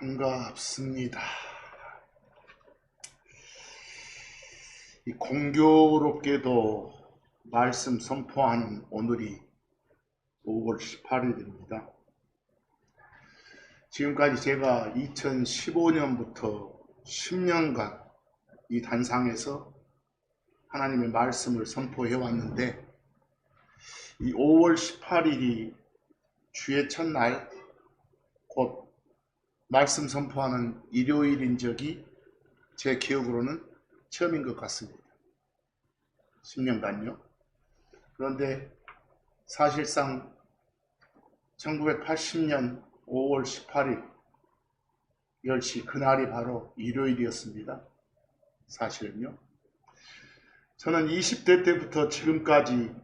반갑습니다. 이 공교롭게도 말씀 선포하는 오늘이 5월 18일입니다. 지금까지 제가 2015년부터 10년간 이 단상에서 하나님의 말씀을 선포해 왔는데, 이 5월 18일이 주의 첫날, 곧 말씀 선포하는 일요일인 적이 제 기억으로는 처음인 것 같습니다. 10년간요. 그런데 사실상 1980년 5월 18일 10시 그날이 바로 일요일이었습니다. 사실은요. 저는 20대 때부터 지금까지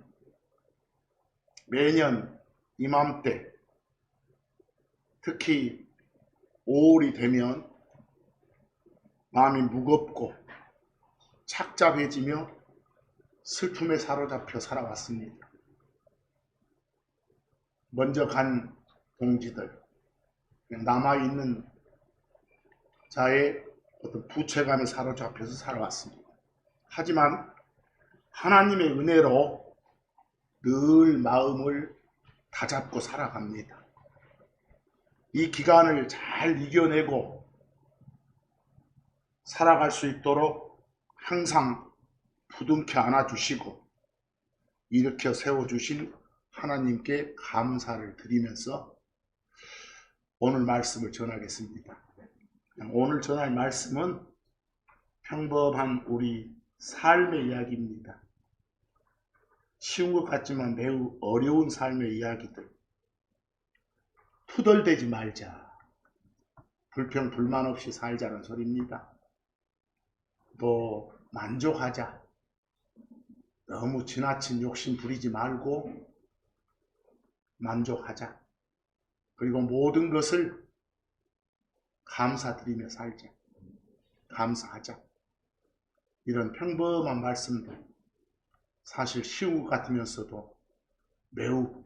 매년 이맘때, 특히 5월이 되면 마음이 무겁고 착잡해지며 슬픔에 사로잡혀 살아왔습니다. 먼저 간 동지들, 남아있는 자의 어떤 부채감에 사로잡혀서 살아왔습니다. 하지만 하나님의 은혜로 늘 마음을 다잡고 살아갑니다. 이 기간을 잘 이겨내고 살아갈 수 있도록 항상 부둥켜 안아주시고 일으켜 세워주신 하나님께 감사를 드리면서 오늘 말씀을 전하겠습니다. 오늘 전할 말씀은 평범한 우리 삶의 이야기입니다. 쉬운 것 같지만 매우 어려운 삶의 이야기들. 투덜대지 말자. 불평 불만 없이 살자는 소리입니다. 또 만족하자. 너무 지나친 욕심 부리지 말고 만족하자. 그리고 모든 것을 감사드리며 살자. 감사하자. 이런 평범한 말씀들, 사실 쉬운 것 같으면서도 매우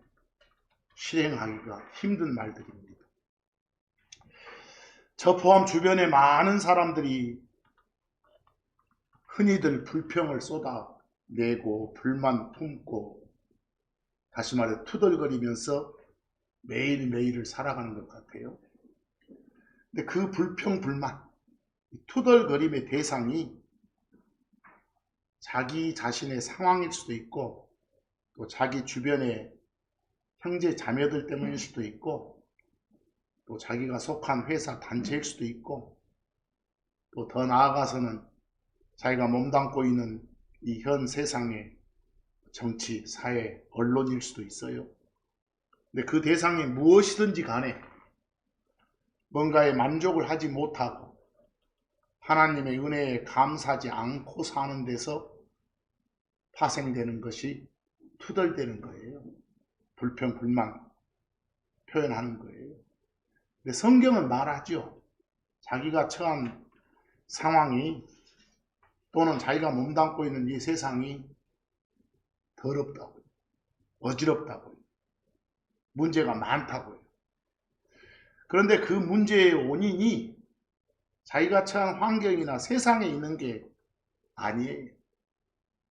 실행하기가 힘든 말들입니다. 저 포함 주변에 많은 사람들이 흔히들 불평을 쏟아내고 불만 품고, 다시 말해 투덜거리면서 매일매일을 살아가는 것 같아요. 근데 그 불평 불만, 투덜거림의 대상이 자기 자신의 상황일 수도 있고, 또 자기 주변의 형제 자매들 때문일 수도 있고, 또 자기가 속한 회사 단체일 수도 있고, 또 더 나아가서는 자기가 몸담고 있는 이 현 세상의 정치, 사회, 언론일 수도 있어요. 근데 그 대상이 무엇이든지 간에 뭔가에 만족을 하지 못하고 하나님의 은혜에 감사하지 않고 사는 데서 파생되는 것이 투덜대는 거예요. 불평, 불만 표현하는 거예요. 근데 성경은 말하죠. 자기가 처한 상황이 또는 자기가 몸담고 있는 이 세상이 더럽다고요. 어지럽다고요. 문제가 많다고요. 그런데 그 문제의 원인이 자기가 처한 환경이나 세상에 있는 게 아니에요.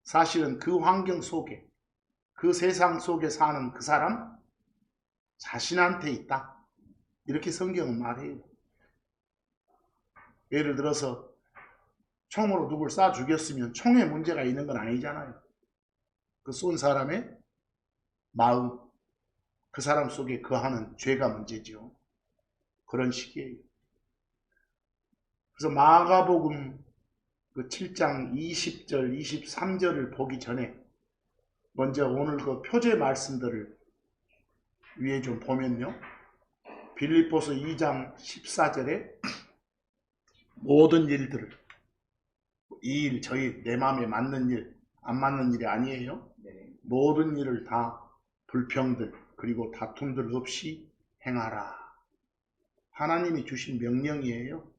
사실은 그 환경 속에, 그 세상 속에 사는 그 사람 자신한테 있다. 이렇게 성경은 말해요. 예를 들어서 총으로 누굴 쏴 죽였으면 총에 문제가 있는 건 아니잖아요. 그 쏜 사람의 마음, 그 사람 속에 거하는 죄가 문제죠. 그런 식이에요. 그래서 마가복음 그 7장 20절, 23절을 보기 전에 먼저 오늘 그 표제 말씀들을 위에 좀 보면요. 빌립보서 2장 14절에 모든 일들을, 이 일, 저 일, 내 마음에 맞는 일, 안 맞는 일이 아니에요. 모든 일을 다 불평들, 그리고 다툼들 없이 행하라. 하나님이 주신 명령이에요.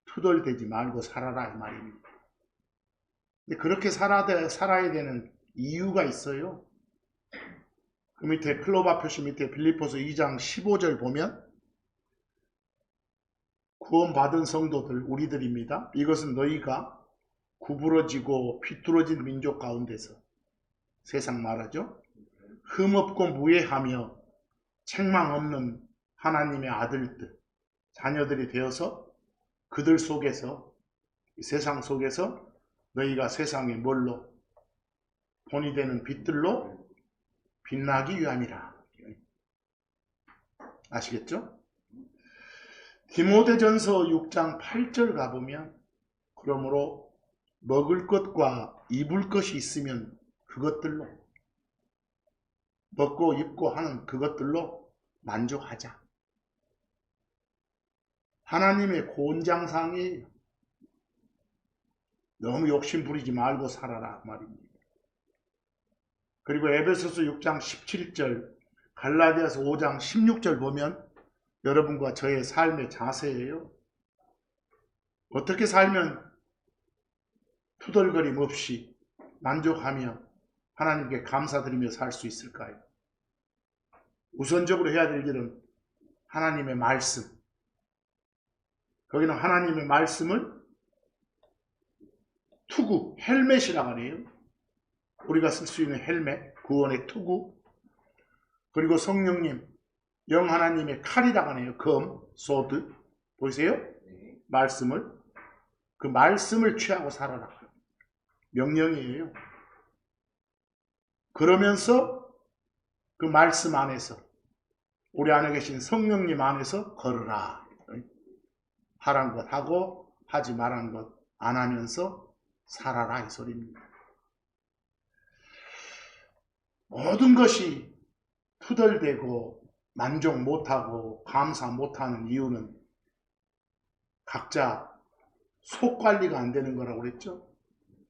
투덜대지 말고 살아라, 이 말입니다. 근데 그렇게 살아야 되는 이유가 있어요. 그 밑에 클로바 표시 밑에 빌립보서 2장 15절 보면 구원받은 성도들, 우리들입니다. 이것은 너희가 구부러지고 비뚤어진 민족 가운데서, 세상 말하죠, 흠없고 무해하며 책망 없는 하나님의 아들들, 자녀들이 되어서 그들 속에서, 이 세상 속에서 너희가 세상에 뭘로, 본이 되는 빛들로 빛나기 위함이라. 아시겠죠? 디모데전서 6장 8절 가보면, 그러므로 먹을 것과 입을 것이 있으면 그것들로, 먹고 입고 하는 그것들로 만족하자. 하나님의 고운장상이에요. 너무 욕심 부리지 말고 살아라 말입니다. 그리고 에베소서 6장 17절, 갈라디아서 5장 16절 보면 여러분과 저의 삶의 자세예요. 어떻게 살면 투덜거림 없이 만족하며 하나님께 감사드리며 살 수 있을까요? 우선적으로 해야 될 일은 하나님의 말씀. 거기는 하나님의 말씀을 투구, 헬멧이라고 하네요. 우리가 쓸 수 있는 헬멧, 구원의 투구. 그리고 성령님, 영 하나님의 칼이라고 하네요. 검, 소드. 보이세요? 말씀을. 그 말씀을 취하고 살아라. 명령이에요. 그러면서 그 말씀 안에서, 우리 안에 계신 성령님 안에서 걸으라. 하란 것 하고 하지 말란 것 안 하면서 살아라, 이 소리입니다. 모든 것이 투덜대고 만족 못하고 감사 못하는 이유는 각자 속 관리가 안 되는 거라고 그랬죠.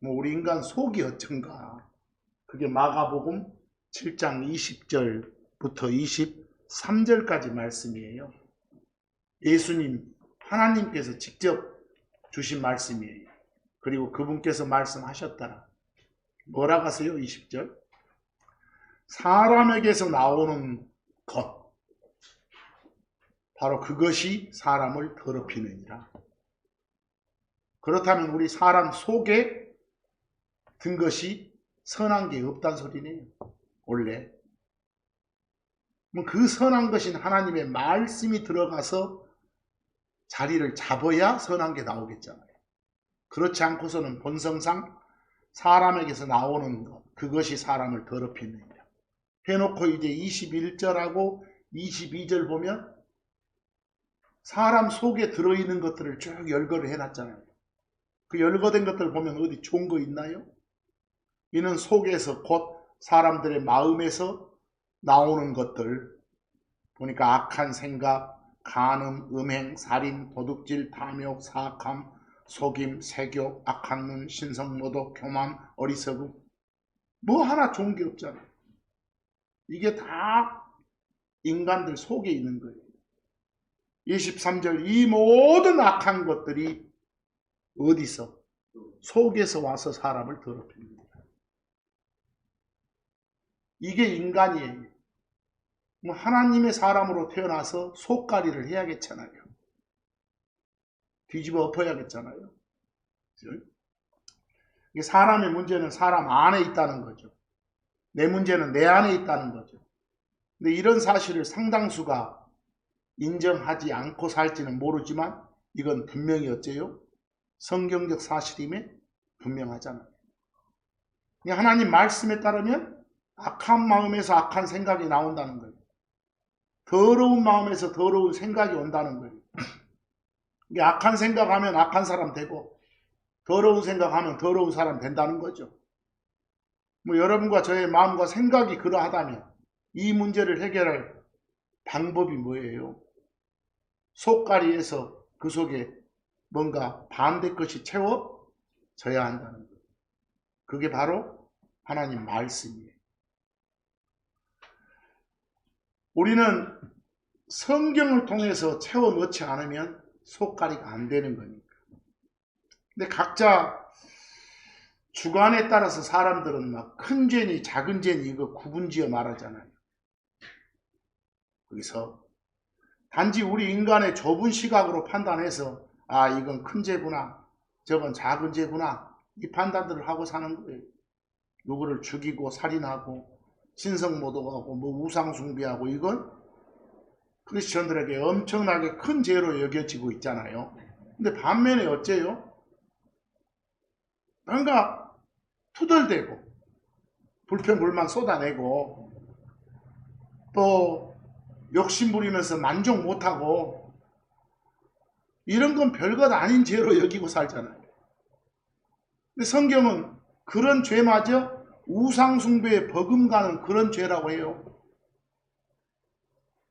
우리 인간 속이 어쩐가. 그게 마가복음 7장 20절부터 23절까지 말씀이에요. 예수님, 하나님께서 직접 주신 말씀이에요. 그리고 그분께서 말씀하셨더라. 뭐라고 하세요? 20절. 사람에게서 나오는 것, 바로 그것이 사람을 더럽히느니라. 그렇다면 우리 사람 속에 든 것이 선한 게 없다는 소리네요. 원래 그 선한 것인 하나님의 말씀이 들어가서 자리를 잡아야 선한 게 나오겠잖아요. 그렇지 않고서는 본성상 사람에게서 나오는 것, 그것이 사람을 더럽히느니라 해놓고 이제 21절하고 22절 보면 사람 속에 들어있는 것들을 쭉 열거를 해놨잖아요. 그 열거된 것들 보면 어디 좋은 거 있나요? 이는 속에서, 곧 사람들의 마음에서 나오는 것들, 보니까 악한 생각, 간음, 음행, 살인, 도둑질, 탐욕, 사악함, 속임, 세욕, 악한 눈, 신성모독, 교만, 어리석음, 뭐 하나 좋은 게 없잖아요. 이게 다 인간들 속에 있는 거예요. 23절, 이 모든 악한 것들이 어디서? 속에서 와서 사람을 더럽힙니다. 이게 인간이에요. 하나님의 사람으로 태어나서 속가리를 해야겠잖아요. 뒤집어 엎어야겠잖아요. 사람의 문제는 사람 안에 있다는 거죠. 내 문제는 내 안에 있다는 거죠. 근데 이런 사실을 상당수가 인정하지 않고 살지는 모르지만 이건 분명히 어째요? 성경적 사실임에 분명하잖아요. 하나님 말씀에 따르면 악한 마음에서 악한 생각이 나온다는 거예요. 더러운 마음에서 더러운 생각이 온다는 거예요. 악한 생각하면 악한 사람 되고 더러운 생각하면 더러운 사람 된다는 거죠. 여러분과 저의 마음과 생각이 그러하다면 이 문제를 해결할 방법이 뭐예요? 속가리에서 그 속에 뭔가 반대 것이 채워져야 한다는 거예요. 그게 바로 하나님 말씀이에요. 우리는 성경을 통해서 채워 넣지 않으면 속가리가 안 되는 거니까. 근데 각자 주관에 따라서 사람들은 막 큰 죄니 작은 죄니 이거 구분지어 말하잖아요. 거기서 단지 우리 인간의 좁은 시각으로 판단해서 아 이건 큰 죄구나 저건 작은 죄구나 이 판단들을 하고 사는 거예요. 누구를 죽이고 살인하고 신성모독하고 뭐 우상숭배하고 이건 크리스천들에게 엄청나게 큰 죄로 여겨지고 있잖아요. 근데 반면에 어째요? 뭔가 투덜대고 불평불만 쏟아내고 또 욕심부리면서 만족 못하고 이런 건 별것 아닌 죄로 여기고 살잖아요. 근데 성경은 그런 죄마저 우상숭배에 버금가는 그런 죄라고 해요.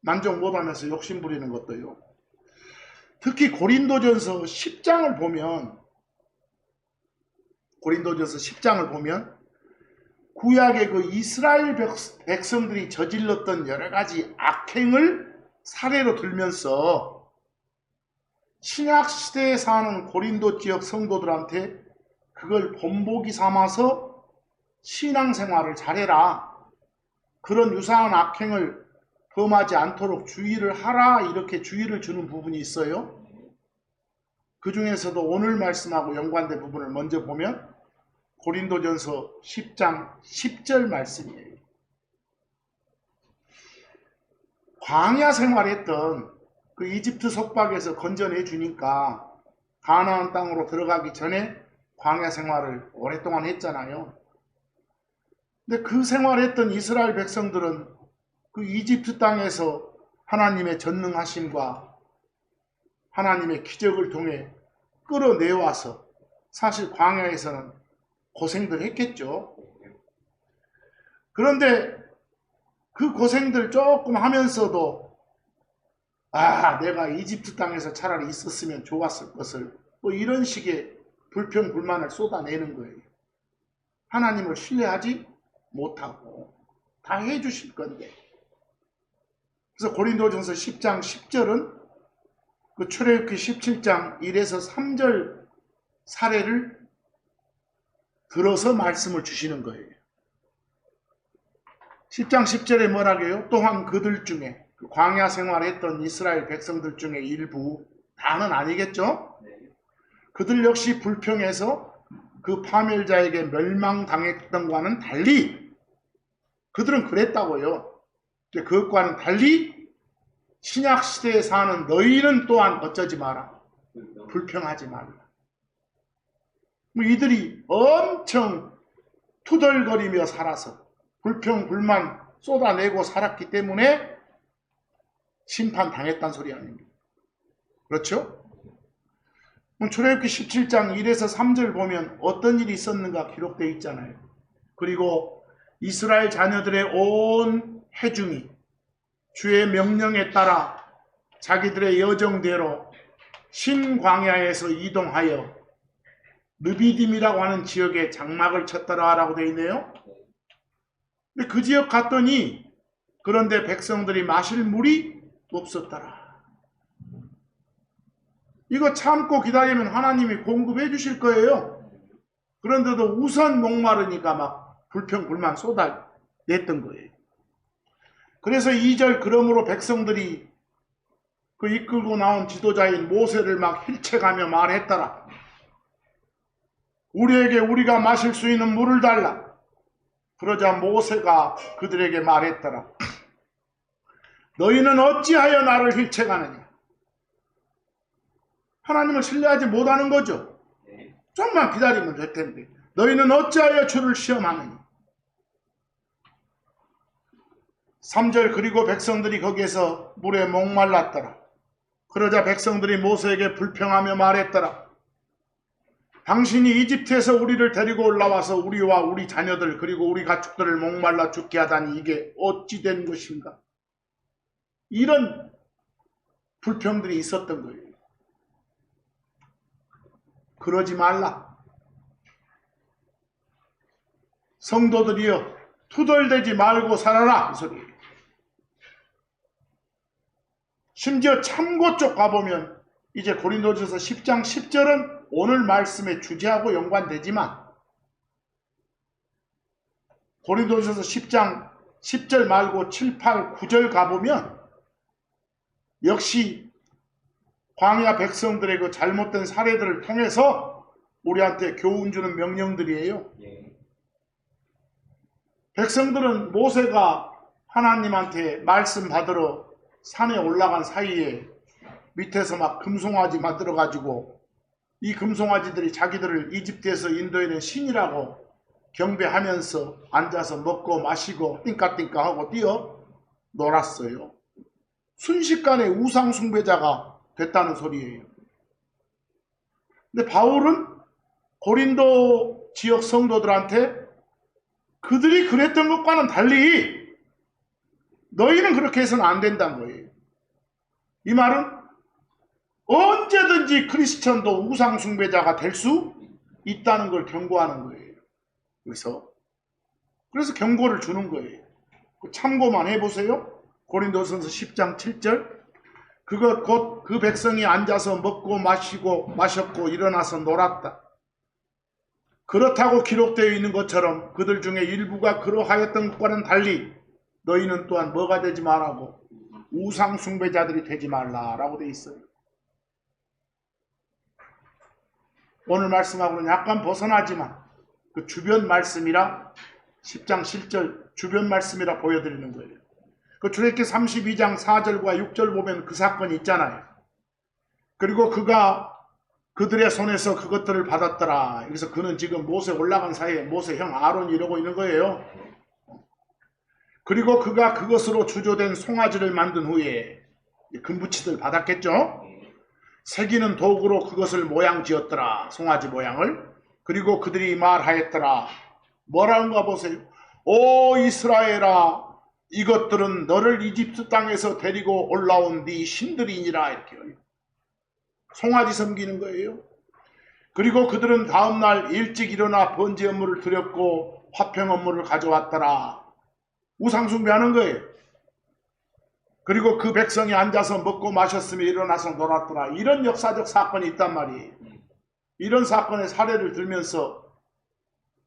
만족 못하면서 욕심부리는 것도요. 특히 고린도전서 10장을 보면 구약의 그 이스라엘 백성들이 저질렀던 여러 가지 악행을 사례로 들면서 신약 시대에 사는 고린도 지역 성도들한테 그걸 본보기 삼아서 신앙생활을 잘해라. 그런 유사한 악행을 범하지 않도록 주의를 하라. 이렇게 주의를 주는 부분이 있어요. 그 중에서도 오늘 말씀하고 연관된 부분을 먼저 보면 고린도전서 10장 10절 말씀이에요. 광야 생활했던 그 이집트 속박에서 건져내 주니까 가나안 땅으로 들어가기 전에 광야 생활을 오랫동안 했잖아요. 근데 그 생활했던 이스라엘 백성들은 그 이집트 땅에서 하나님의 전능하심과 하나님의 기적을 통해 끌어내와서 사실 광야에서는 고생들 했겠죠. 그런데 그 고생들 조금 하면서도 아 내가 이집트 땅에서 차라리 있었으면 좋았을 것을 뭐 이런 식의 불평 불만을 쏟아내는 거예요. 하나님을 신뢰하지 못하고 다 해주실 건데. 그래서 고린도전서 10장 10절은 그 출애굽기 17장 1에서 3절 사례를 들어서 말씀을 주시는 거예요. 10장 10절에 뭐라고요? 또한 그들 중에 그 광야 생활했던 이스라엘 백성들 중에 일부, 다는 아니겠죠? 그들 역시 불평해서 그 파멸자에게 멸망당했던과는 달리 그들은 그랬다고요. 그것과는 달리 신약시대에 사는 너희는 또한 어쩌지 마라. 불평하지 말라. 이들이 엄청 투덜거리며 살아서 불평, 불만 쏟아내고 살았기 때문에 심판당했다는 소리 아닙니까? 그렇죠? 출애굽기 17장 1에서 3절 보면 어떤 일이 있었는가 기록되어 있잖아요. 그리고 이스라엘 자녀들의 온 회중이 주의 명령에 따라 자기들의 여정대로 신광야에서 이동하여 르비딤이라고 하는 지역에 장막을 쳤더라라고 되어 있네요. 근데 그 지역 갔더니 그런데 백성들이 마실 물이 없었더라. 이거 참고 기다리면 하나님이 공급해 주실 거예요. 그런데도 우선 목마르니까 막 불평불만 쏟아냈던 거예요. 그래서 2절 그러므로 백성들이 그 이끌고 나온 지도자인 모세를 막 힐책하며 말했더라. 우리에게 우리가 마실 수 있는 물을 달라. 그러자 모세가 그들에게 말했더라. 너희는 어찌하여 나를 힐책하느냐. 하나님을 신뢰하지 못하는 거죠. 좀만 기다리면 될 텐데. 너희는 어찌하여 주를 시험하느냐. 3절 그리고 백성들이 거기에서 물에 목말랐더라. 그러자 백성들이 모세에게 불평하며 말했더라. 당신이 이집트에서 우리를 데리고 올라와서 우리와 우리 자녀들 그리고 우리 가축들을 목말라 죽게 하다니 이게 어찌 된 것인가. 이런 불평들이 있었던 거예요. 그러지 말라. 성도들이여 투덜대지 말고 살아라. 이 소리예요. 심지어 참고 쪽 가보면 이제 고린도전서 10장 10절은 오늘 말씀의 주제하고 연관되지만 고린도전서 10장 10절 말고 7, 8, 9절 가보면 역시 광야 백성들의 그 잘못된 사례들을 통해서 우리한테 교훈 주는 명령들이에요. 백성들은 모세가 하나님한테 말씀 받으러 산에 올라간 사이에 밑에서 막 금송아지 만들어 가지고 이 금송아지들이 자기들을 이집트에서 인도해낸 신이라고 경배하면서 앉아서 먹고 마시고 띵까띵까 하고 뛰어 놀았어요. 순식간에 우상 숭배자가 됐다는 소리예요. 근데 바울은 고린도 지역 성도들한테 그들이 그랬던 것과는 달리 너희는 그렇게 해서는 안 된다는 거예요. 이 말은 언제든지 크리스천도 우상 숭배자가 될 수 있다는 걸 경고하는 거예요. 그래서 경고를 주는 거예요. 참고만 해보세요. 고린도전서 10장 7절 그것 곧 그 백성이 앉아서 먹고 마시고 마셨고 일어나서 놀았다. 그렇다고 기록되어 있는 것처럼 그들 중에 일부가 그러하였던 것과는 달리 너희는 또한 뭐가 되지 말라고 우상 숭배자들이 되지 말라라고 되어 있어요. 오늘 말씀하고는 약간 벗어나지만 그 주변 말씀이라 10장 7절 주변 말씀이라 보여드리는 거예요. 그 출애굽기 32장 4절과 6절 보면 그 사건이 있잖아요. 그리고 그가 그들의 손에서 그것들을 받았더라. 그래서 그는 지금 모세 올라간 사이에 모세 형 아론이 이러고 있는 거예요. 그리고 그가 그것으로 주조된 송아지를 만든 후에 금부치들 받았겠죠. 새기는 도구로 그것을 모양 지었더라. 송아지 모양을. 그리고 그들이 말하였더라. 뭐라는가 보세요. 오 이스라엘아 이것들은 너를 이집트 땅에서 데리고 올라온 네 신들이니라. 이렇게요. 송아지 섬기는 거예요. 그리고 그들은 다음날 일찍 일어나 번제 업무를 드렸고 화평 업무를 가져왔더라. 우상숭배하는 거예요. 그리고 그 백성이 앉아서 먹고 마셨으며 일어나서 놀았더라. 이런 역사적 사건이 있단 말이에요. 이런 사건의 사례를 들면서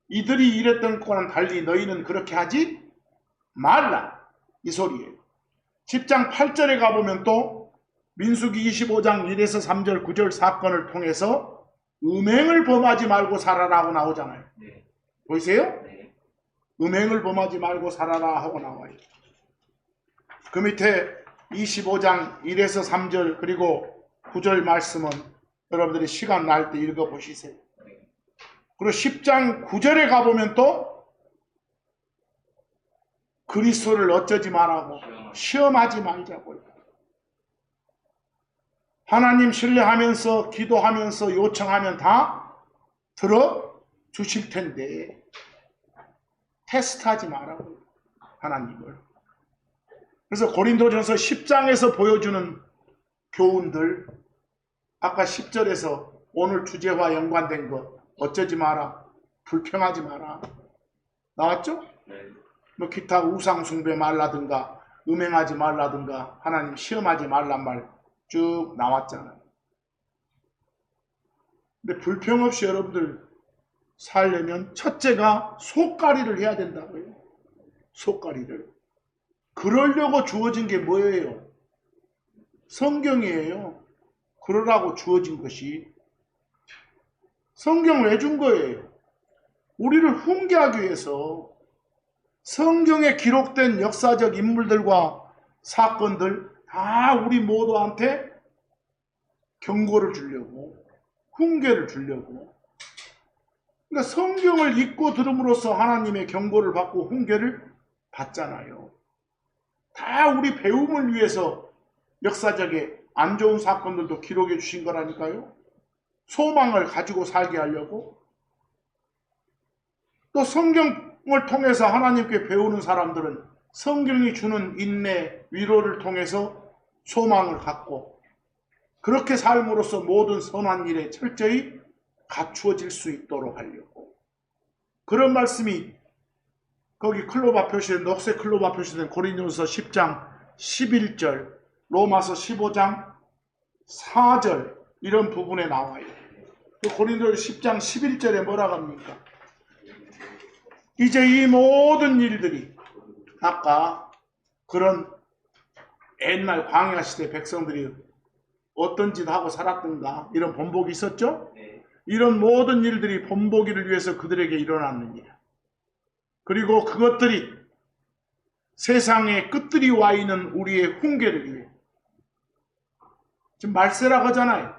이들이 이랬던 것과는 달리 너희는 그렇게 하지 말라. 이 소리예요. 10장 8절에 가보면 또 민수기 25장 1에서 3절 9절 사건을 통해서 음행을 범하지 말고 살아라 하고 나오잖아요. 보이세요? 음행을 범하지 말고 살아라 하고 나와요. 그 밑에 25장 1에서 3절 그리고 9절 말씀은 여러분들이 시간 날 때 읽어보시세요. 그리고 10장 9절에 가보면 또 그리스도를 어쩌지 말라고 시험하지 말자고요. 하나님 신뢰하면서 기도하면서 요청하면 다 들어주실 텐데 테스트하지 말라고요. 하나님을. 그래서 고린도전서 10장에서 보여주는 교훈들 아까 10절에서 오늘 주제와 연관된 것 어쩌지 마라. 불평하지 마라. 나왔죠? 뭐 기타 우상 숭배 말라든가 음행하지 말라든가 하나님 시험하지 말란 말 쭉 나왔잖아요. 근데 불평 없이 여러분들 살려면 첫째가 속가리를 해야 된다고요. 속가리를. 그러려고 주어진 게 뭐예요? 성경이에요. 그러라고 주어진 것이. 성경을 왜 준 거예요? 우리를 훈계하기 위해서 성경에 기록된 역사적 인물들과 사건들 다 우리 모두한테 경고를 주려고, 훈계를 주려고. 그러니까 성경을 읽고 들음으로써 하나님의 경고를 받고 훈계를 받잖아요. 다 우리 배움을 위해서 역사적인 안 좋은 사건들도 기록해 주신 거라니까요. 소망을 가지고 살게 하려고. 또 성경을 통해서 하나님께 배우는 사람들은 성경이 주는 인내, 위로를 통해서 소망을 갖고 그렇게 삶으로써 모든 선한 일에 철저히 갖추어질 수 있도록 하려고. 그런 말씀이 거기 클로바 표시된 녹색 클로바 표시된 고린도전서 10장 11절, 로마서 15장 4절 이런 부분에 나와요. 그 고린도전서 10장 11절에 뭐라고 합니까? 이제 이 모든 일들이 아까 그런 옛날 광야 시대 백성들이 어떤 짓 하고 살았던가 이런 본보기 있었죠? 이런 모든 일들이 본보기를 위해서 그들에게 일어났는 일. 그리고 그것들이 세상의 끝들이 와 있는 우리의 훈계를 위해 지금 말세라고 하잖아요.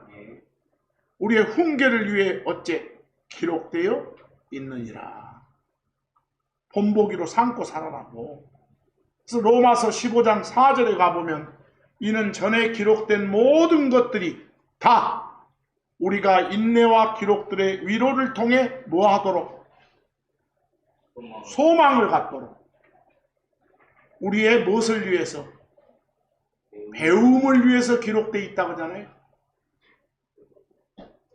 우리의 훈계를 위해 어째 기록되어 있느니라. 본보기로 삼고 살아라고. 그래서 로마서 15장 4절에 가보면 이는 전에 기록된 모든 것들이 다 우리가 인내와 기록들의 위로를 통해 뭐하도록? 소망을 갖도록. 우리의 무엇을 위해서? 배움을 위해서 기록되어 있다고 하잖아요.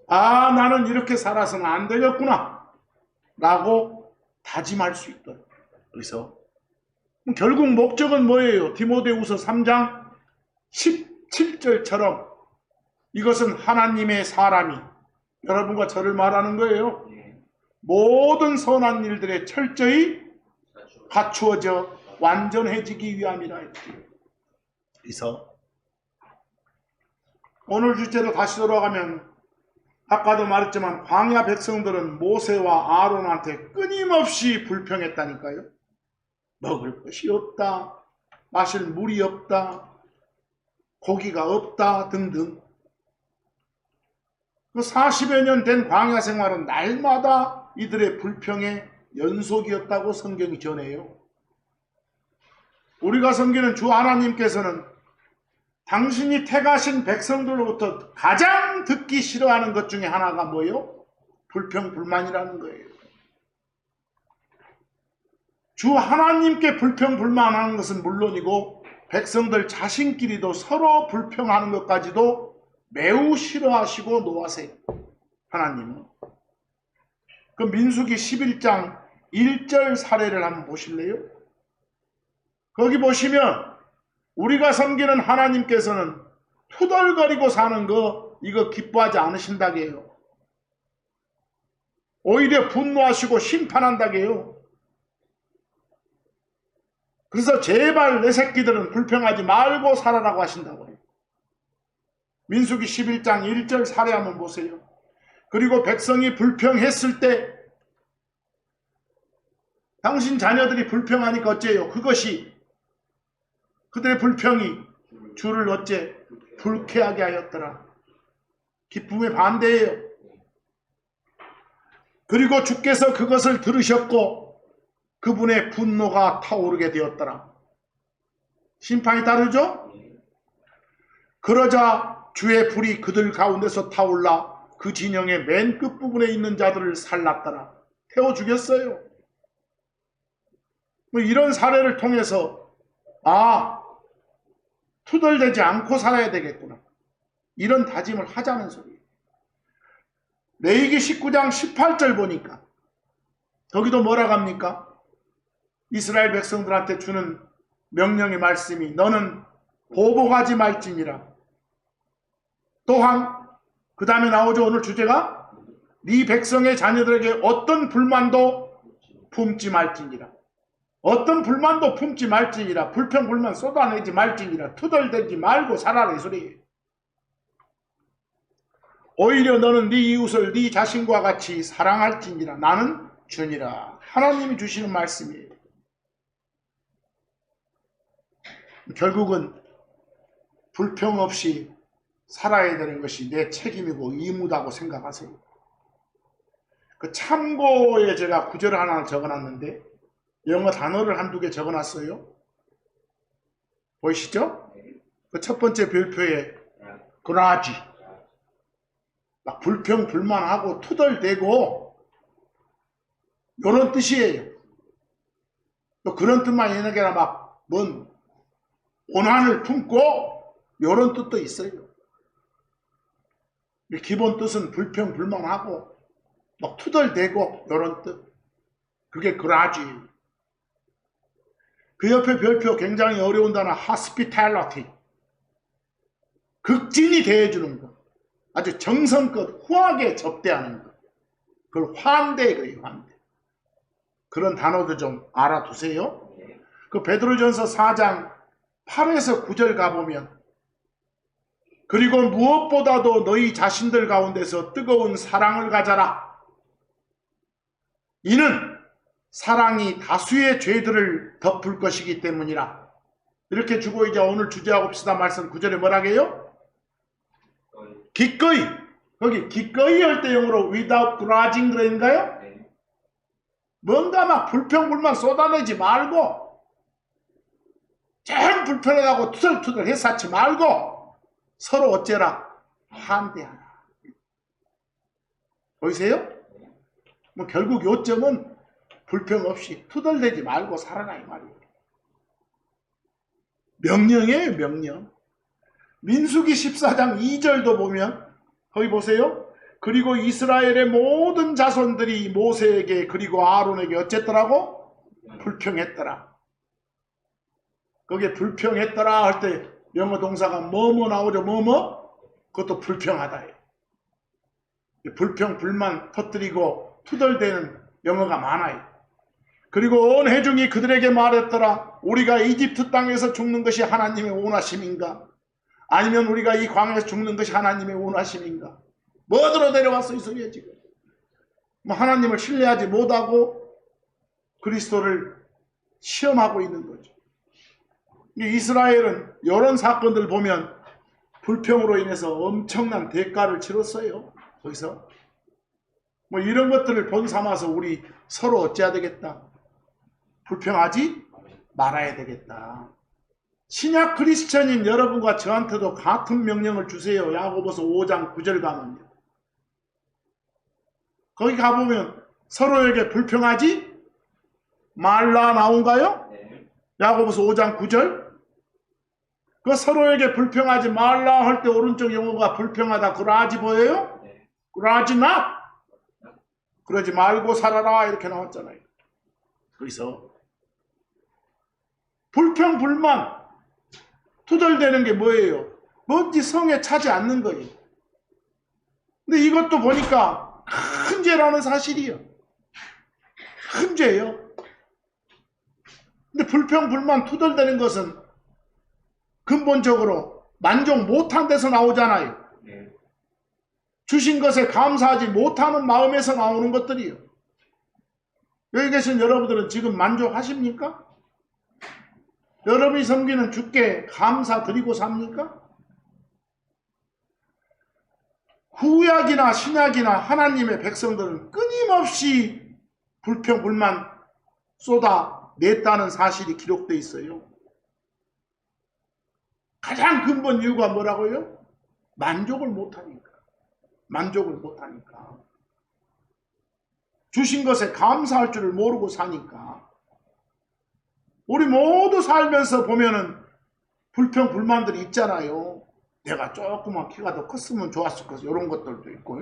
아, 나는 이렇게 살아서는 안 되겠구나 라고 다짐할 수 있도록. 그래서 결국 목적은 뭐예요? 디모데후서 3장 17절처럼 이것은 하나님의 사람이 여러분과 저를 말하는 거예요. 모든 선한 일들에 철저히 갖추어져 완전해지기 위함이라 했지요. 그래서 오늘 주제로 다시 돌아가면 아까도 말했지만 광야 백성들은 모세와 아론한테 끊임없이 불평했다니까요. 먹을 것이 없다, 마실 물이 없다, 고기가 없다 등등. 그 40여 년 된 광야 생활은 날마다 이들의 불평의 연속이었다고 성경이 전해요. 우리가 섬기는 주 하나님께서는 당신이 택하신 백성들로부터 가장 듣기 싫어하는 것 중에 하나가 뭐예요? 불평, 불만이라는 거예요. 주 하나님께 불평, 불만하는 것은 물론이고 백성들 자신끼리도 서로 불평하는 것까지도 매우 싫어하시고 노하세요. 하나님은. 그 민수기 11장 1절 사례를 한번 보실래요? 거기 보시면 우리가 섬기는 하나님께서는 투덜거리고 사는 거 이거 기뻐하지 않으신다게요. 오히려 분노하시고 심판한다게요. 그래서 제발 내 새끼들은 불평하지 말고 살아라고 하신다고요. 민수기 11장 1절 사례 한번 보세요. 그리고 백성이 불평했을 때 당신 자녀들이 불평하니까 어째요? 그것이 그들의 불평이 주를 어째 불쾌하게 하였더라. 기쁨의 반대예요. 그리고 주께서 그것을 들으셨고 그분의 분노가 타오르게 되었더라. 심판이 다르죠? 그러자 주의 불이 그들 가운데서 타올라 그 진영의 맨 끝부분에 있는 자들을 살랐더라. 태워 죽였어요. 뭐 이런 사례를 통해서 투덜대지 않고 살아야 되겠구나. 이런 다짐을 하자는 소리예요. 레위기 19장 18절 보니까 거기도 뭐라고 합니까? 이스라엘 백성들한테 주는 명령의 말씀이 너는 보복하지 말지니라. 또한 그 다음에 나오죠. 오늘 주제가 네 백성의 자녀들에게 어떤 불만도 품지 말지니라. 어떤 불만도 품지 말지니라. 불평 불만 쏟아내지 말지니라. 투덜대지 말고 살아라 이 소리예요. 오히려 너는 네 이웃을 네 자신과 같이 사랑할지니라. 나는 주니라. 하나님이 주시는 말씀이에요. 결국은 불평 없이 살아야 되는 것이 내 책임이고 의무다고 생각하세요. 그 참고에 제가 구절을 하나 적어놨는데 영어 단어를 한두 개 적어놨어요. 보이시죠? 그 첫 번째 별표에 그라지, 막 불평 불만하고 투덜대고 이런 뜻이에요. 또 그런 뜻만 있는 게 아니라 뭔 오난을 품고 이런 뜻도 있어요. 기본 뜻은 불평 불만하고 막 투덜대고 이런 뜻. 그게 그라지. 그 옆에 별표 굉장히 어려운 단어 hospitality. 극진히 대해주는 것. 아주 정성껏 후하게 접대하는 것. 그걸 환대 그래요. 환대. 그런 단어도 좀 알아두세요. 그 베드로전서 4장 8에서 9절 가보면 그리고 무엇보다도 너희 자신들 가운데서 뜨거운 사랑을 가져라. 이는 사랑이 다수의 죄들을 덮을 것이기 때문이라. 이렇게 주고 이제 오늘 주제하고 봅시다. 말씀 9절에 뭐라게요? 기꺼이. 거기 기꺼이 할 때 영어로 without grudging 그런가요? 뭔가 막 불평불만 쏟아내지 말고 참 불편하다고 투덜투덜 해사치 말고 서로 어째라? 환대하라. 보이세요? 뭐 결국 요점은 불평 없이 투덜대지 말고 살아라 이 말이에요. 명령이에요, 명령. 민수기 14장 2절도 보면 거기 보세요. 그리고 이스라엘의 모든 자손들이 모세에게 그리고 아론에게 어쨌더라고? 불평했더라. 거기에 불평했더라 할 때 영어 동사가 뭐뭐 나오죠? 뭐뭐? 그것도 불평하다. 불평, 불만 터뜨리고 투덜대는 영어가 많아요. 그리고 온 회중이 그들에게 말했더라. 우리가 이집트 땅에서 죽는 것이 하나님의 원하심인가? 아니면 우리가 이 광야에서 죽는 것이 하나님의 원하심인가? 뭐들어 내려왔어 이 소리야 지금. 뭐 하나님을 신뢰하지 못하고 그리스도를 시험하고 있는 거죠. 이스라엘은 이런 사건들 보면 불평으로 인해서 엄청난 대가를 치렀어요. 거기서 뭐 이런 것들을 본 삼아서 우리 서로 어찌해야 되겠다? 불평하지 말아야 되겠다. 신약 크리스천인 여러분과 저한테도 같은 명령을 주세요. 야고보서 5장 9절 가면요. 거기 가보면 서로에게 불평하지 말라 나온가요? 야고보서 5장 9절. 그 서로에게 불평하지 말라 할 때 오른쪽 영어가 불평하다 그러지 보여요? 그러지 not. 그러지 말고 살아라 이렇게 나왔잖아요. 그래서 불평 불만 투덜대는 게 뭐예요? 뭔지 성에 차지 않는 거예요. 근데 이것도 보니까 큰 죄라는 사실이에요. 큰 죄예요. 근데 불평 불만 투덜대는 것은 근본적으로 만족 못한 데서 나오잖아요. 주신 것에 감사하지 못하는 마음에서 나오는 것들이에요. 여기 계신 여러분들은 지금 만족하십니까? 여러분이 섬기는 주께 감사드리고 삽니까? 구약이나 신약이나 하나님의 백성들은 끊임없이 불평 불만 쏟아냈다는 사실이 기록되어 있어요. 가장 근본 이유가 뭐라고요? 만족을 못하니까. 만족을 못하니까. 주신 것에 감사할 줄을 모르고 사니까. 우리 모두 살면서 보면은 불평 불만들이 있잖아요. 내가 조금만 키가 더 컸으면 좋았을 것, 이런 것들도 있고,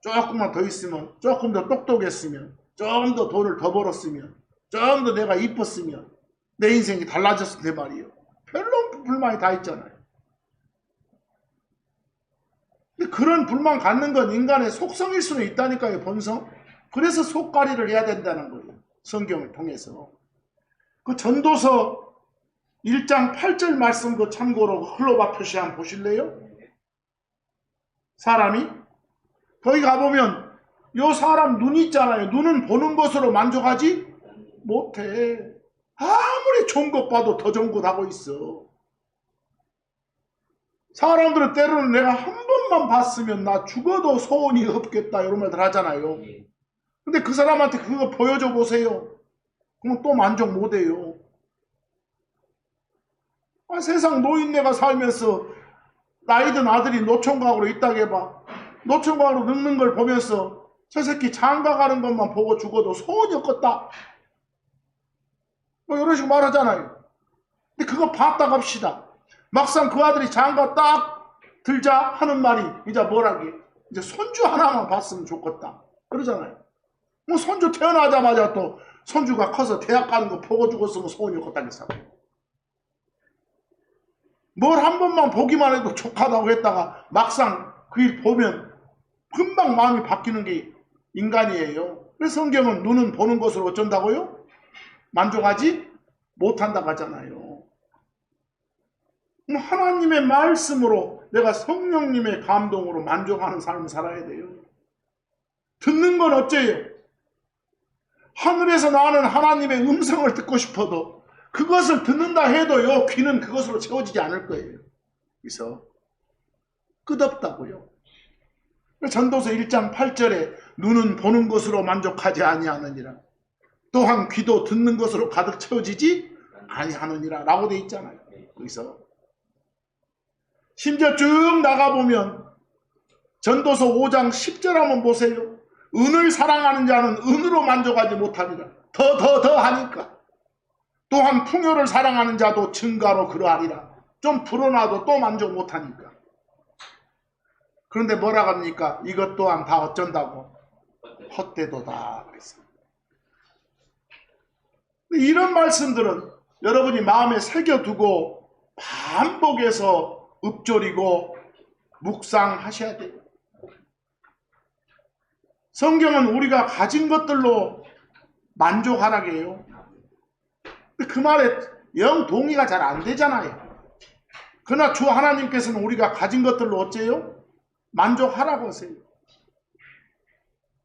조금만 더 있으면, 조금 더 똑똑했으면, 조금 더 돈을 더 벌었으면, 조금 더 내가 이뻤으면 내 인생이 달라졌을 때 말이에요. 별로 불만이 다 있잖아요. 근데 그런 불만 갖는 건 인간의 속성일 수는 있다니까요, 본성. 그래서 속가리를 해야 된다는 거예요. 성경을 통해서. 그 전도서 1장 8절 말씀 그 참고로 흘러봐 표시 한번 보실래요? 사람이 거기 가보면 요 사람 눈 있잖아요. 눈은 보는 것으로 만족하지 못해. 아무리 좋은 것 봐도 더 좋은 것 하고 있어. 사람들은 때로는 내가 한 번만 봤으면 나 죽어도 소원이 없겠다 이런 말들 하잖아요. 근데 그 사람한테 그거 보여줘 보세요. 그럼 또 만족 못해요. 세상 노인네가 살면서 나이든 아들이 노총각으로 있다고 해봐. 노총각으로 늙는 걸 보면서 저 새끼 장가 가는 것만 보고 죽어도 소원이 없겠다. 뭐 이런 식으로 말하잖아요. 근데 그거 봤다 갑시다. 막상 그 아들이 장가 딱 들자 하는 말이 이제 뭐라게? 이제 손주 하나만 봤으면 좋겠다. 그러잖아요. 뭐 손주 태어나자마자 또 손주가 커서 대학 가는 거 보고 죽었으면 소원이 없겠다겠어. 뭘 한 번만 보기만 해도 족하다고 했다가 막상 그 일 보면 금방 마음이 바뀌는 게 인간이에요. 그래서 성경은 눈은 보는 것으로 어쩐다고요? 만족하지 못한다고 하잖아요. 하나님의 말씀으로 내가 성령님의 감동으로 만족하는 삶을 살아야 돼요. 듣는 건 어째요? 하늘에서 나는 하나님의 음성을 듣고 싶어도 그것을 듣는다 해도요, 귀는 그것으로 채워지지 않을 거예요. 그래서 끝없다고요. 전도서 1장 8절에 눈은 보는 것으로 만족하지 아니하느니라. 또한 귀도 듣는 것으로 가득 채워지지 아니하느니라 라고 돼 있잖아요. 여기서 심지어 쭉 나가보면 전도서 5장 10절 한번 보세요. 은을 사랑하는 자는 은으로 만족하지 못하리라. 더 하니까. 또한 풍요를 사랑하는 자도 증가로 그러하리라. 좀 불어놔도 또 만족 못하니까. 그런데 뭐라 합니까? 이것 또한 다 어쩐다고? 헛되도다 그랬습니다. 이런 말씀들은 여러분이 마음에 새겨두고 반복해서 읊조리고 묵상하셔야 돼요. 성경은 우리가 가진 것들로 만족하라고 해요. 그 말에 영 동의가 잘 안 되잖아요. 그러나 주 하나님께서는 우리가 가진 것들로 어째요? 만족하라고 하세요.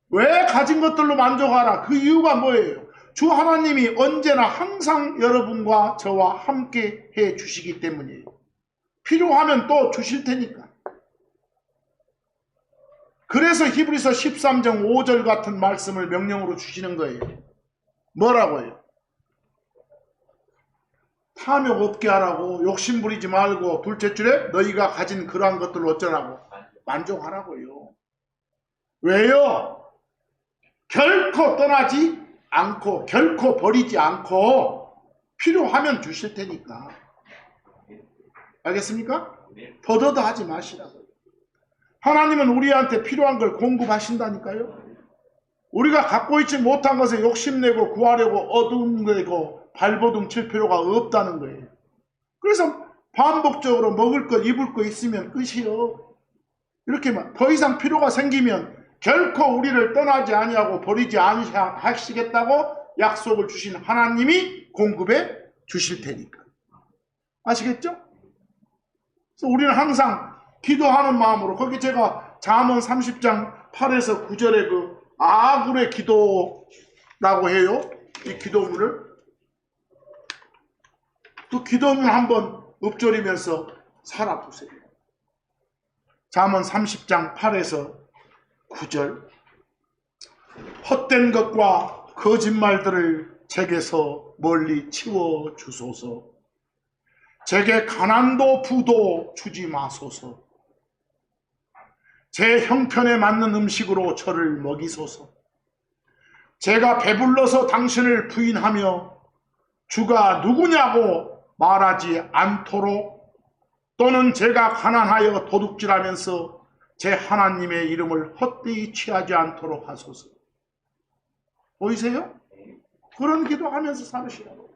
왜 가진 것들로 만족하라? 그 이유가 뭐예요? 주 하나님이 언제나 항상 여러분과 저와 함께 해 주시기 때문이에요. 필요하면 또 주실 테니까. 그래서 히브리서 13장 5절 같은 말씀을 명령으로 주시는 거예요. 뭐라고 해요? 탐욕 없게 하라고, 욕심 부리지 말고, 둘째 줄에 너희가 가진 그러한 것들로 어쩌라고? 만족하라고요. 왜요? 결코 떠나지 않고 결코 버리지 않고 필요하면 주실 테니까. 알겠습니까? 더더더 하지 마시라고요. 하나님은 우리한테 필요한 걸 공급하신다니까요. 우리가 갖고 있지 못한 것에 욕심내고 구하려고 어둠내고 발버둥 칠 필요가 없다는 거예요. 그래서 반복적으로 먹을 거 입을 거 있으면 끝이요. 이렇게만 더 이상 필요가 생기면 결코 우리를 떠나지 아니하고 버리지 아니하시겠다고 약속을 주신 하나님이 공급해 주실 테니까. 아시겠죠? 그래서 우리는 항상 기도하는 마음으로, 거기 제가 잠언 30장 8에서 9절에 그 아굴의 기도라고 해요. 이 기도문을. 그 기도문 한번 읊조리면서 살아보세요. 잠언 30장 8에서 9절. 헛된 것과 거짓말들을 제게서 멀리 치워 주소서. 제게 가난도 부도 주지 마소서. 제 형편에 맞는 음식으로 저를 먹이소서. 제가 배불러서 당신을 부인하며 주가 누구냐고 말하지 않도록, 또는 제가 가난하여 도둑질하면서 제 하나님의 이름을 헛되이 취하지 않도록 하소서. 보이세요? 그런 기도하면서 살으시라고.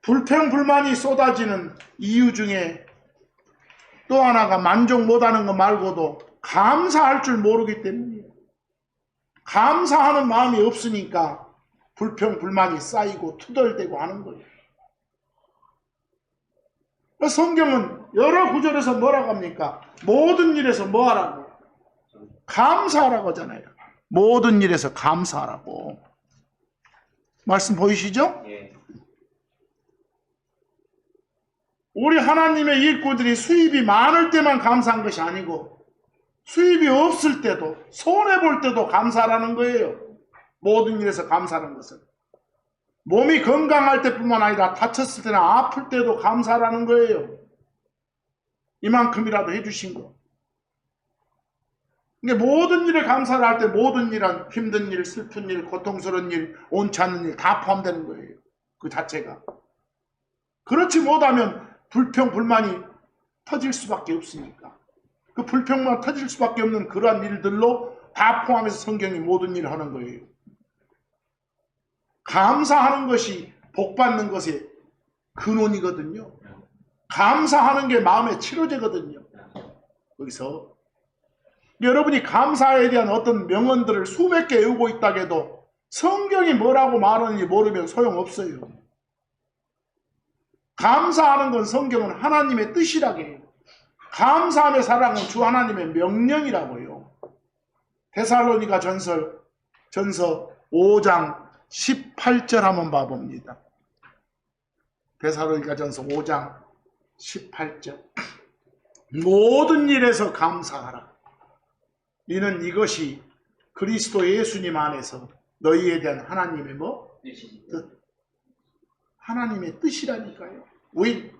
불평불만이 쏟아지는 이유 중에 또 하나가 만족 못하는 것 말고도 감사할 줄 모르기 때문이에요. 감사하는 마음이 없으니까 불평불만이 쌓이고 투덜대고 하는 거예요. 성경은 여러 구절에서 뭐라고 합니까? 모든 일에서 뭐 하라고? 감사하라고 하잖아요. 모든 일에서 감사하라고. 말씀 보이시죠? 예. 우리 하나님의 일꾼들이 수입이 많을 때만 감사한 것이 아니고 수입이 없을 때도, 손해볼 때도 감사하라는 거예요. 모든 일에서 감사하는 것은. 몸이 건강할 때뿐만 아니라 다쳤을 때나 아플 때도 감사하라는 거예요. 이만큼이라도 해주신 거. 그러니까 모든 일에 감사를 할 때 모든 일은 힘든 일, 슬픈 일, 고통스러운 일, 옳지 않은 일 다 포함되는 거예요. 그 자체가. 그렇지 못하면 불평불만이 터질 수밖에 없으니까. 그 불평만 터질 수밖에 없는 그러한 일들로 다 포함해서 성경이 모든 일을 하는 거예요. 감사하는 것이 복받는 것의 근원이거든요. 감사하는 게 마음의 치료제거든요. 여기서 여러분이 감사에 대한 어떤 명언들을 수백 개 외우고 있다고 해도 성경이 뭐라고 말하는지 모르면 소용없어요. 감사하는 건 성경은 하나님의 뜻이라고 해요. 감사함에 사랑은 주 하나님의 명령이라고요. 데살로니가 전서 5장 18절 한번 봐봅니다. 데살로니가 전서 5장 18절. 모든 일에서 감사하라. 이는 이것이 그리스도 예수님 안에서 너희에 대한 하나님의 뜻. 하나님의 뜻이라니까요. 왜?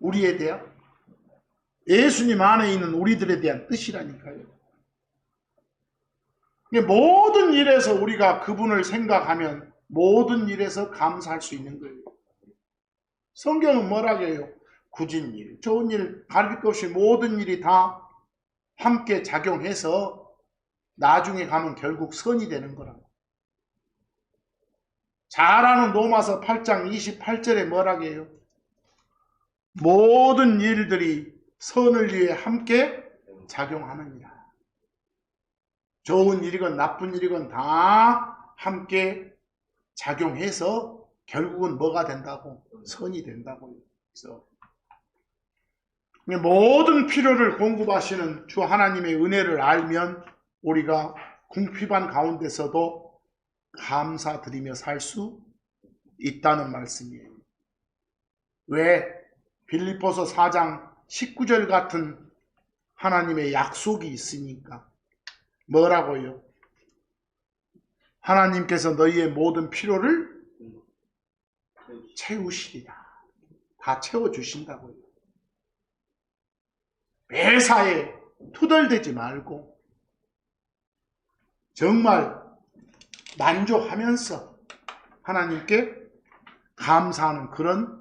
우리에 대한, 예수님 안에 있는 우리들에 대한 뜻이라니까요. 모든 일에서 우리가 그분을 생각하면 모든 일에서 감사할 수 있는 거예요. 성경은 뭐라고 해요? 굳은 일, 좋은 일, 가릴 것 없이 모든 일이 다 함께 작용해서 나중에 가면 결국 선이 되는 거라고. 잘 아는 로마서 8장 28절에 뭐라고 해요? 모든 일들이 선을 위해 함께 작용하느니라. 좋은 일이건 나쁜 일이건 다 함께 작용해서 결국은 뭐가 된다고? 선이 된다고요. 그래서 모든 필요를 공급하시는 주 하나님의 은혜를 알면 우리가 궁핍한 가운데서도 감사드리며 살 수 있다는 말씀이에요. 왜? 빌립보서 4장 19절 같은 하나님의 약속이 있으니까. 뭐라고요? 하나님께서 너희의 모든 필요를 채우시리라. 다 채워주신다고요. 매사에 투덜대지 말고 정말 만족하면서 하나님께 감사하는 그런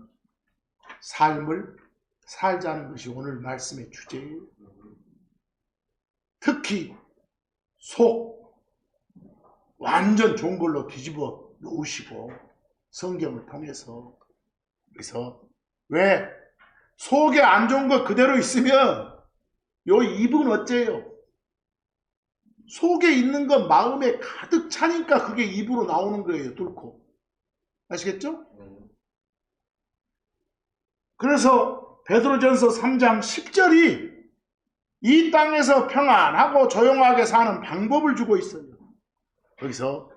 삶을 살자는 것이 오늘 말씀의 주제예요. 특히 속 완전 좋은 걸로 뒤집어 놓으시고 성경을 통해서. 그래서 왜? 속에 안 좋은 거 그대로 있으면 요 입은 어째요? 속에 있는 건 마음에 가득 차니까 그게 입으로 나오는 거예요. 뚫고. 아시겠죠? 그래서 베드로전서 3장 10절이 이 땅에서 평안하고 조용하게 사는 방법을 주고 있어요. 거기서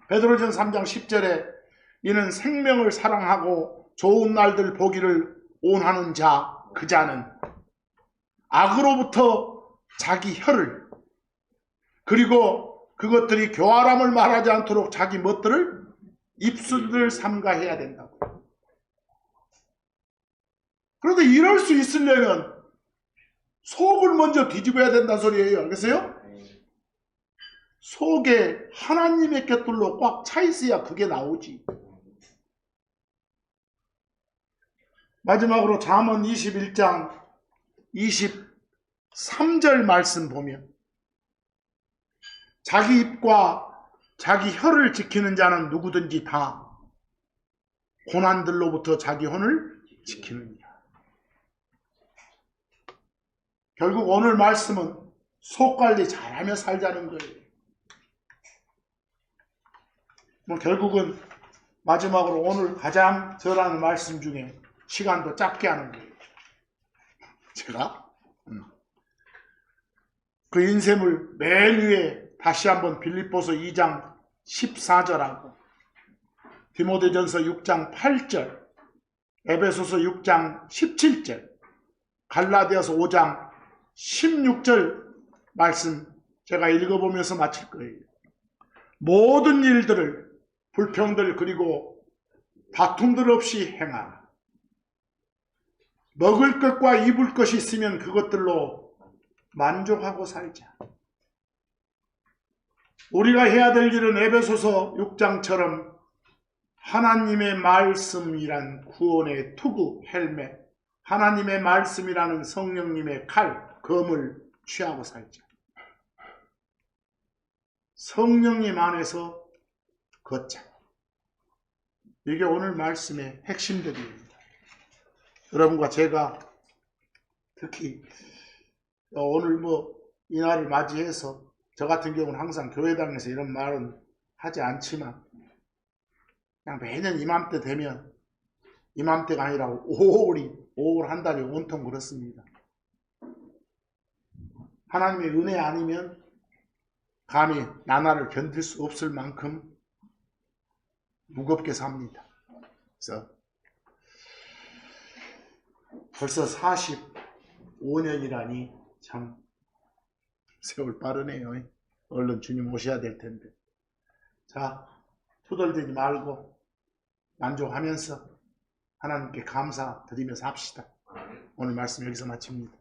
베드로전서 3장 10절에 이는 생명을 사랑하고 좋은 날들 보기를 원하는 자, 그 자는 악으로부터 자기 혀를, 그리고 그것들이 교활함을 말하지 않도록 자기 멋들을 입술을 삼가해야 된다고. 그런데 이럴 수 있으려면 속을 먼저 뒤집어야 된다는 소리예요. 알겠어요? 속에 하나님의 곁들로 꽉 차 있어야 그게 나오지. 마지막으로 잠언 21장 23절 말씀 보면 자기 입과 자기 혀를 지키는 자는 누구든지 다 고난들로부터 자기 혼을 지키느니라. 결국 오늘 말씀은 속 관리 잘하며 살자는 거예요. 결국은 마지막으로 오늘 가장 전하는 말씀 중에 시간도 짧게 하는 거예요. 제가 그 인셈을 맨 위에 다시 한번 빌립보서 2장 14절하고 디모데전서 6장 8절, 에베소서 6장 17절, 갈라디아서 5장 16절 말씀 제가 읽어보면서 마칠 거예요. 모든 일들을 불평들 그리고 다툼들 없이 행하라. 먹을 것과 입을 것이 있으면 그것들로 만족하고 살자. 우리가 해야 될 일은 에베소서 6장처럼 하나님의 말씀이란 구원의 투구, 헬멧, 하나님의 말씀이라는 성령님의 칼, 검을 취하고 살자. 성령님 안에서 걷자. 이게 오늘 말씀의 핵심들입니다. 여러분과 제가 특히 오늘 이날을 맞이해서 저 같은 경우는 항상 교회당에서 이런 말은 하지 않지만 그냥 매년 이맘때 되면 이맘때가 아니라 5월 한 달이 온통 그렇습니다. 하나님의 은혜 아니면 감히 나날을 견딜 수 없을 만큼 무겁게 삽니다. 그래서 벌써 45년이라니 참 세월 빠르네요. 얼른 주님 오셔야 될 텐데. 자, 투덜대지 말고 만족하면서 하나님께 감사드리면서 합시다. 오늘 말씀 여기서 마칩니다.